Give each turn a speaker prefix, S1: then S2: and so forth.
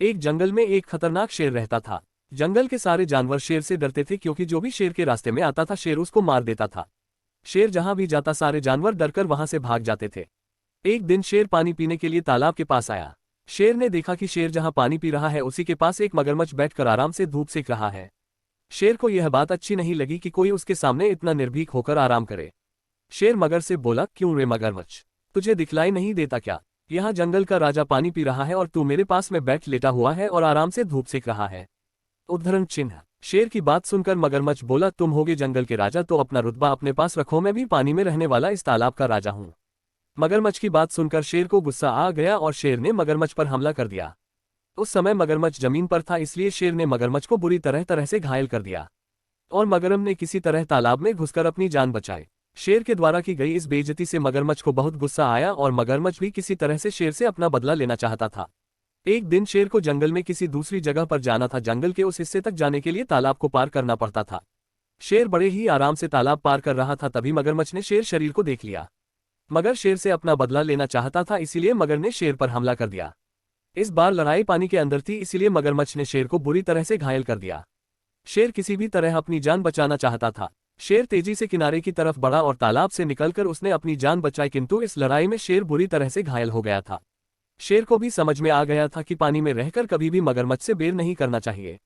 S1: एक जंगल में एक खतरनाक शेर रहता था। जंगल के सारे जानवर शेर से डरते थे क्योंकि जो भी शेर के रास्ते में आता था शेर उसको मार देता था। शेर जहां भी जाता सारे जानवर डरकर वहां से भाग जाते थे। एक दिन शेर पानी पीने के लिए तालाब के पास आया। शेर ने देखा कि शेर जहां पानी पी रहा है उसी के पास एक मगरमच्छ बैठकर आराम से धूप सेक रहा है। शेर को यह बात अच्छी नहीं लगी कि कोई उसके सामने इतना निर्भीक होकर आराम करे। शेर मगर से बोला, क्यों रे मगरमच्छ, तुझे दिखलाई नहीं देता क्या? यहाँ जंगल का राजा पानी पी रहा है और तू मेरे पास में बैठ लेटा हुआ है और आराम से धूप सेक रहा है। उद्धरण चिन्ह। शेर की बात सुनकर मगरमच्छ बोला, तुम होगे जंगल के राजा तो अपना रुतबा अपने पास रखो, मैं भी पानी में रहने वाला इस तालाब का राजा हूँ। मगरमच्छ की बात सुनकर शेर को गुस्सा आ गया और शेर ने मगरमच्छ पर हमला कर दिया। उस समय मगरमच्छ जमीन पर था इसलिए शेर ने मगरमच्छ को बुरी तरह तरह से घायल कर दिया और मगरम ने किसी तरह तालाब में घुसकर अपनी जान बचाई। शेर के द्वारा की गई इस बेइज्जती से मगरमच्छ को बहुत गुस्सा आया और मगरमच्छ भी किसी तरह से शेर से अपना बदला लेना चाहता था। एक दिन शेर को जंगल में किसी दूसरी जगह पर जाना था। जंगल के उस हिस्से तक जाने के लिए तालाब को पार करना पड़ता था। शेर बड़े ही आराम से तालाब पार कर रहा था, तभी मगरमच्छ ने शेर शरीर को देख लिया। मगर शेर से अपना बदला लेना चाहता था इसीलिए मगर ने शेर पर हमला कर दिया। इस बार लड़ाई पानी के अंदर थी इसीलिए मगरमच्छ ने शेर को बुरी तरह से घायल कर दिया। शेर किसी भी तरह अपनी जान बचाना चाहता था। शेर तेजी से किनारे की तरफ बढ़ा और तालाब से निकलकर उसने अपनी जान बचाई, किंतु इस लड़ाई में शेर बुरी तरह से घायल हो गया था। शेर को भी समझ में आ गया था कि पानी में रहकर कभी भी मगरमच्छ से बैर नहीं करना चाहिए।